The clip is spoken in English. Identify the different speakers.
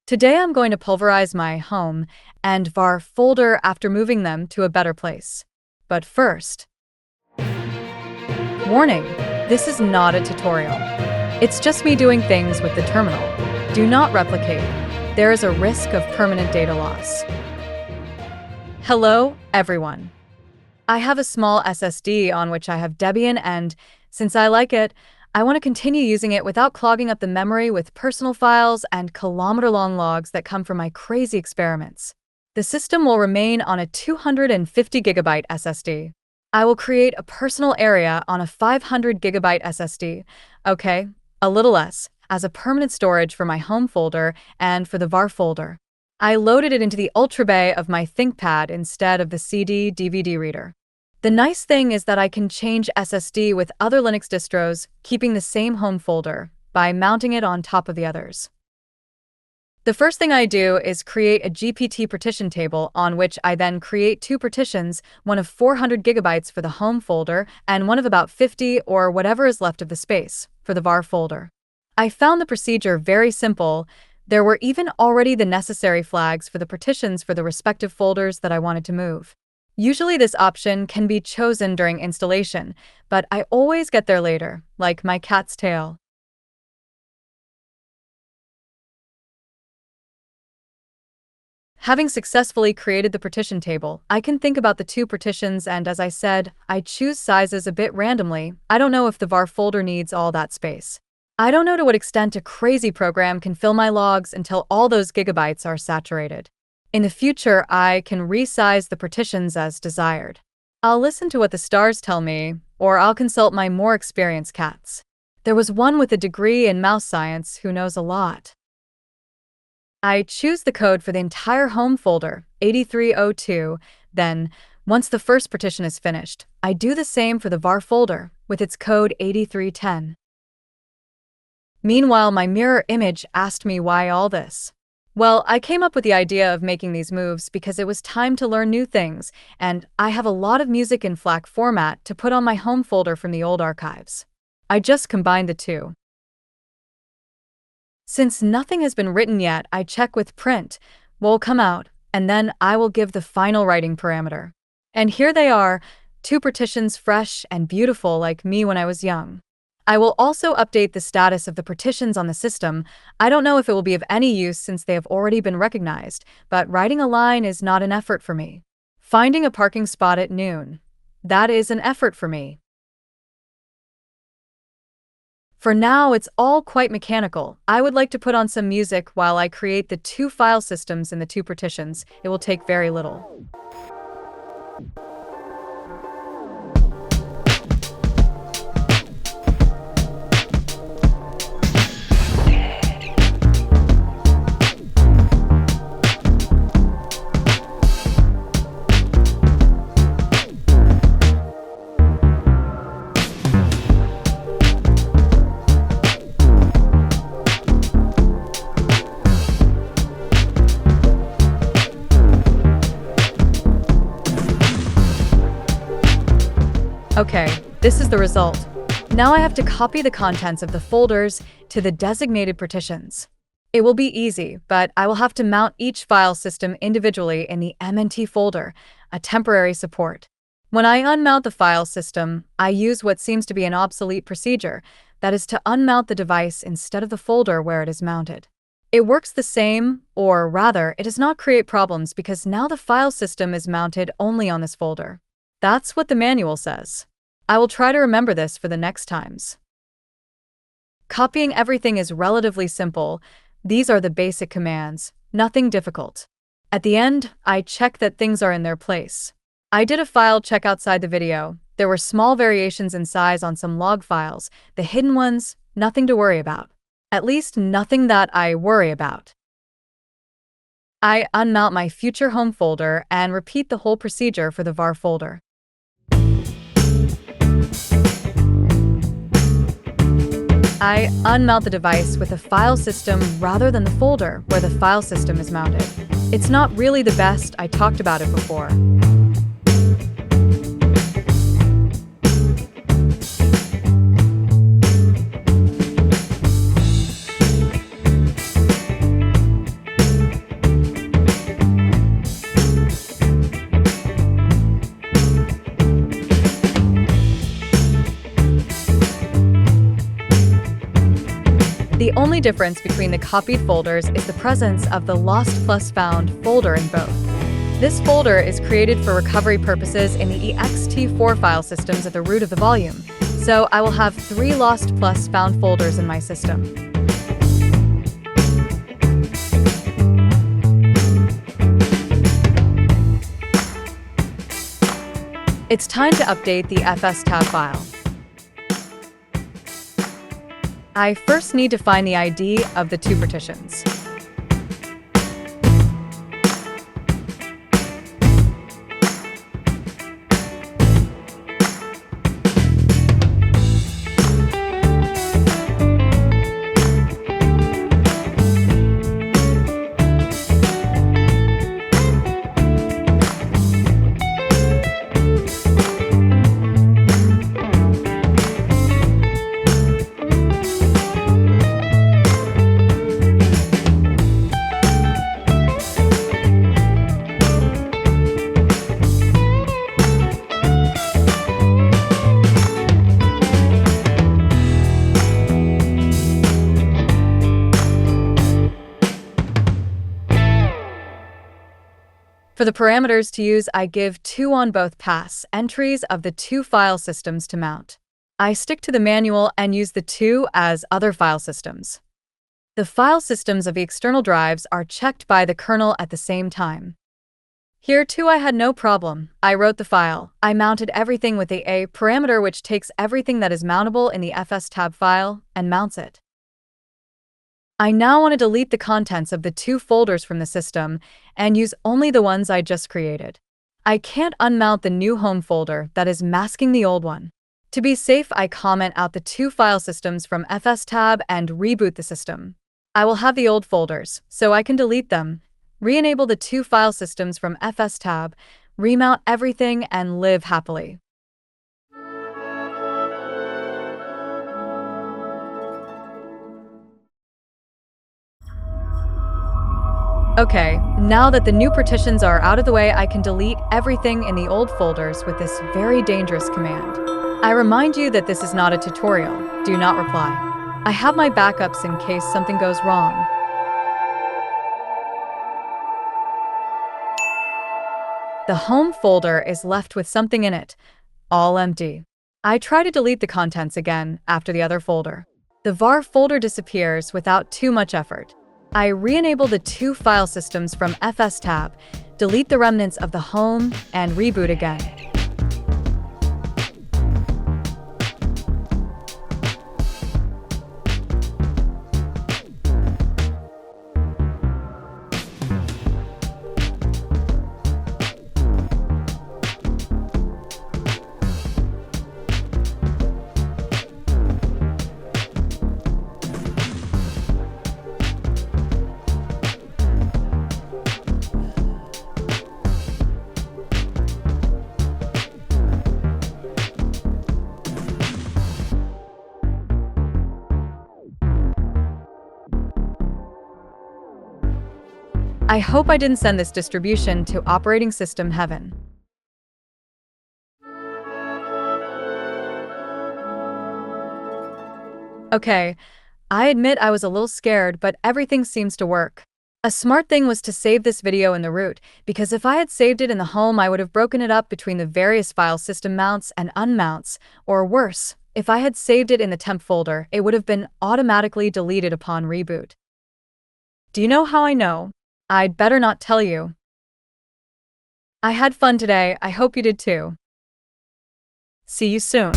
Speaker 1: Today I'm going to pulverize my home and var folder after moving them to a better place. But first, warning, this is not a tutorial. It's just me doing things with the terminal. Do not replicate. There is a risk of permanent data loss. Hello, everyone. I have a small SSD on which I have Debian, and since I like it, I want to continue using it without clogging up the memory with personal files and kilometer-long logs that come from my crazy experiments. The system will remain on a 250 gigabyte SSD. I will create a personal area on a 500 gigabyte SSD, okay, a little less, as a permanent storage for my home folder and for the var folder. I loaded it into the Ultra Bay of my ThinkPad instead of the CD/DVD reader. The nice thing is that I can change SSD with other Linux distros, keeping the same home folder, by mounting it on top of the others. The first thing I do is create a GPT partition table on which I then create two partitions, one of 400 gigabytes for the home folder and one of about 50 or whatever is left of the space for the var folder. I found the procedure very simple. There were even already the necessary flags for the partitions for the respective folders that I wanted to move. Usually this option can be chosen during installation, but I always get there later, like my cat's tail. Having successfully created the partition table, I can think about the two partitions, and as I said, I choose sizes a bit randomly. I don't know if the var folder needs all that space. I don't know to what extent a crazy program can fill my logs until all those gigabytes are saturated. In the future, I can resize the partitions as desired. I'll listen to what the stars tell me, or I'll consult my more experienced cats. There was one with a degree in mouse science who knows a lot. I choose the code for the entire home folder, 8302, then, once the first partition is finished, I do the same for the var folder, with its code 8310. Meanwhile, my mirror image asked me why all this. Well, I came up with the idea of making these moves because it was time to learn new things, and I have a lot of music in FLAC format to put on my home folder from the old archives. I just combined the two. Since nothing has been written yet, I check with print, will come out, and then I will give the final writing parameter. And here they are, two partitions fresh and beautiful like me when I was young. I will also update the status of the partitions on the system. I don't know if it will be of any use since they have already been recognized, but writing a line is not an effort for me. Finding a parking spot at noon. That is an effort for me. For now, it's all quite mechanical. I would like to put on some music while I create the two file systems in the two partitions. It will take very little. Okay, this is the result. Now I have to copy the contents of the folders to the designated partitions. It will be easy, but I will have to mount each file system individually in the MNT folder, a temporary support. When I unmount the file system, I use what seems to be an obsolete procedure, that is to unmount the device instead of the folder where it is mounted. It works the same, or rather, it does not create problems because now the file system is mounted only on this folder. That's what the manual says. I will try to remember this for the next times. Copying everything is relatively simple. These are the basic commands, nothing difficult. At the end, I check that things are in their place. I did a file check outside the video. There were small variations in size on some log files. The hidden ones, nothing to worry about. At least nothing that I worry about. I unmount my future home folder and repeat the whole procedure for the var folder. I unmount the device with the file system rather than the folder where the file system is mounted. It's not really the best, I talked about it before. only difference between the copied folders is the presence of the Lost plus Found folder in both. This folder is created for recovery purposes in the ext4 file systems at the root of the volume, so I will have 3 Lost plus Found folders in my system. It's time to update the fstab file. I first need to find the ID of the 2 partitions. For the parameters to use, I give 2 on both pass entries of the 2 file systems to mount. I stick to the manual and use the 2 as other file systems. The file systems of the external drives are checked by the kernel at the same time. Here too I had no problem. I wrote the file. I mounted everything with the A parameter, which takes everything that is mountable in the fstab file and mounts it. I now want to delete the contents of the 2 folders from the system and use only the ones I just created. I can't unmount the new home folder that is masking the old one. To be safe, I comment out the 2 file systems from fstab and reboot the system. I will have the old folders, so I can delete them, re-enable the 2 file systems from fstab, remount everything, and live happily. Okay, now that the new partitions are out of the way, I can delete everything in the old folders with this very dangerous command. I remind you that this is not a tutorial. Do not reply. I have my backups in case something goes wrong. The home folder is left with something in it, all empty. I try to delete the contents again after the other folder. The var folder disappears without too much effort. I re-enable the 2 file systems from fstab, delete the remnants of the home, and reboot again. I hope I didn't send this distribution to operating system heaven. Okay, I admit I was a little scared, but everything seems to work. A smart thing was to save this video in the root, because if I had saved it in the home, I would have broken it up between the various file system mounts and unmounts, or worse, if I had saved it in the temp folder, it would have been automatically deleted upon reboot. Do you know how I know? I'd better not tell you. I had fun today. I hope you did too. See you soon.